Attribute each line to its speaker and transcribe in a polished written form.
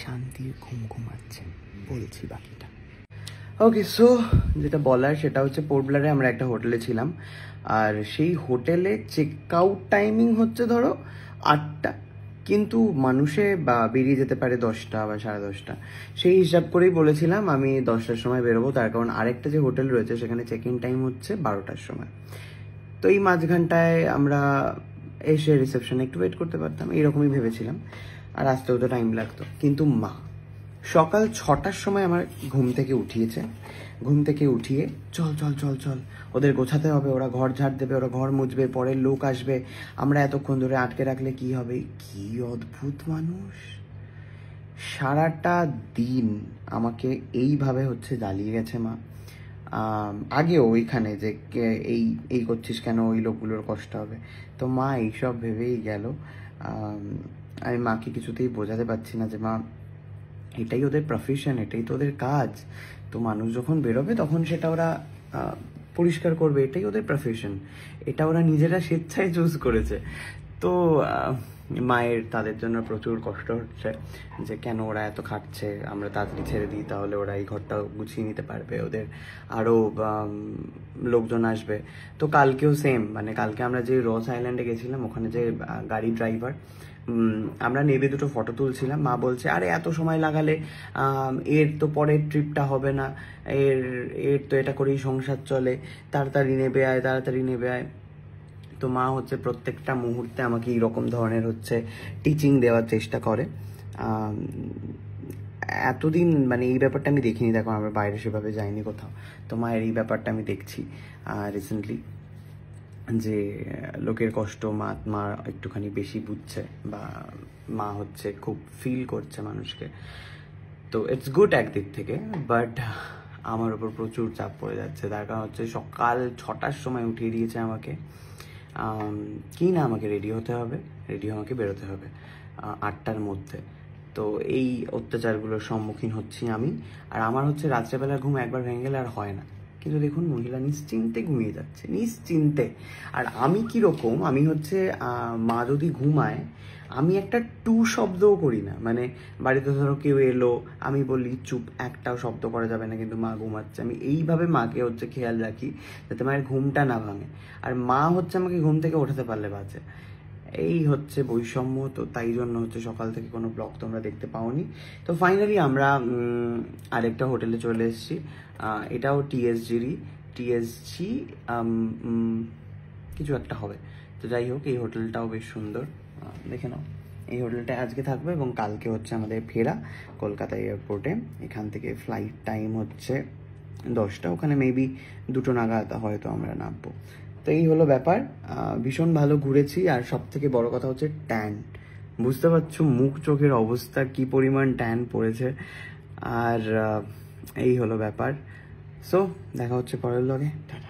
Speaker 1: শান্তির ঘুম ঘুমাচ্ছে। বলছি বাকিটা। ওকে, সো যেটা বলার সেটা হচ্ছে পোর্ট ব্লেয়ারে আমরা একটা হোটেলে ছিলাম, আর সেই হোটেলে চেক আউট টাইমিং হচ্ছে ধরো 8টা, কিন্তু মানুষে বা বেরিয়ে যেতে পারে 10টা বা 10:30। সেই হিসাব করেই বলেছিলাম আমি 10টার সময় বেরোবো, তার কারণ আরেকটা যে হোটেল রয়েছে সেখানে চেক ইন টাইম হচ্ছে 12টার সময়। তো এই মাঝখানটায় আমরা এসে রিসেপশনে একটু ওয়েট করতে পারতাম, এইরকমই ভেবেছিলাম, আর আসতেও তো টাইম লাগতো। কিন্তু মা সকাল 6টার সময় আমার ঘুম থেকে উঠিয়েছে। ঘুম থেকে উঠিয়ে চল চল চল চল, ওদের গোছাতে হবে, ওরা ঘর ঝাড় দেবে, ওরা ঘর মুছবে, পরের লোক আসবে, আমরা এতক্ষণ ধরে আটকে রাখলে কি হবে। কি অদ্ভুত মানুষ! সারাটা দিন আমাকে এইভাবে হচ্ছে জ্বালিয়ে গেছে মা। আগেও ওইখানে যে এই এই করছিস কেন, ওই লোকগুলোর কষ্ট হবে। তো মা এইসব ভেবেই গেল। আমি মাকে কিছুতেই বোঝাতে পারছি না যে মা এটাই ওদের প্রফেশন, এটাই তো ওদের কাজ। তো মানুষ যখন বেরোবে তখন সেটা ওরা পরিষ্কার করবে, এটাই ওদের প্রফেশন, এটা ওরা নিজেরা স্বেচ্ছায় চুজ করেছে। তো মায়ের তাদের জন্য প্রচুর কষ্ট হচ্ছে যে কেন ওরা এত খাটছে, আমরা তাড়াতাড়ি ছেড়ে দিই, তাহলে ওরা এই ঘরটা গুছিয়ে নিতে পারবে, ওদের আরও লোকজন আসবে। তো কালকেও সেম, মানে কালকে আমরা যে রস আইল্যান্ডে গেছিলাম, ওখানে যে গাড়ি ড্রাইভার, আমরা নেবে দুটো ফটো তুলছিলাম, মা বলছে আরে এত সময় লাগালে এর তো পরের ট্রিপটা হবে না, এর এর তো এটা করেই সংসার চলে, তাড়াতাড়ি নেবে আয়, তাড়াতাড়ি নেবে আয়। তো মা হচ্ছে প্রত্যেকটা মুহূর্তে আমাকে এইরকম ধরনের হচ্ছে টিচিং দেওয়ার চেষ্টা করে। এতদিন মানে এই ব্যাপারটা আমি দেখিনি, দেখো আমরা বাইরে সেভাবে যাইনি কোথাও, তো মায়ের এই ব্যাপারটা আমি দেখছি রিসেন্টলি, যে লোকের কষ্ট মা একটুখানি বেশি বুঝছে, বা মা হচ্ছে খুব ফিল করছে মানুষকে। তো ইটস গুড একদিক থেকে, বাট আমার উপর প্রচুর চাপ পড়ে যাচ্ছে। তার কারণ হচ্ছে সকাল 6টার সময় উঠিয়ে দিয়েছে আমাকে, কি না আমাকে রেডি হতে হবে, রেডি আমাকে বেরোতে হবে 8টার মধ্যে। তো এই অত্যাচারগুলোর সম্মুখীন হচ্ছি আমি। আর আমার হচ্ছে রাত্রেবেলার ঘুম একবার ভেঙে গেলে আর হয় না, কিন্তু দেখুন মহিলা নিশ্চিন্তে ঘুমিয়ে যাচ্ছে, নিশ্চিন্তে। আর আমি কীরকম, আমি হচ্ছে মা যদি ঘুমায় আমি একটা টু শব্দও করি না, মানে বাড়িতে ধরো কেউ এলো, আমি বলি চুপ, একটাও শব্দ করা যাবে না, কিন্তু মা ঘুমাচ্ছে। আমি এইভাবে মাকে হচ্ছে খেয়াল রাখি যাতে মায়ের ঘুমটা না ভাঙে, আর মা হচ্ছে আমাকে ঘুম থেকে ওঠাতে পারলে বাজে। এই হচ্ছে বৈষম্য। তো তাই জন্য হচ্ছে সকাল থেকে কোনো ব্লগ তোমরা দেখতে পাওনি। তো ফাইনালি আমরা আরেকটা হোটেলে চলে এসেছি, এটাও টিএসজি কিছু একটা হবে। তো যাই হোক, এই হোটেলটাও বেশ সুন্দর, দেখে নাও। এই হোটেলটায় আজকে থাকবে এবং কালকে হচ্ছে আমাদের ফেরা কলকাতা এয়ারপোর্টে। এখান থেকে ফ্লাইট টাইম হচ্ছে 10টা, ওখানে মেবি 2টো নাগাদ হয়তো আমরা নামবো। তো এই হলো ব্যাপার। ভীষণ ভালো ঘুরেছি, আর সব থেকে বড় কথা হচ্ছে ট্যান। বুঝতে পারছো মুখ চোখের অবস্থা, কি পরিমাণ ট্যান পড়েছে। আর এই হলো ব্যাপার। সো দেখা হচ্ছে পরের ব্লগে। টাটা।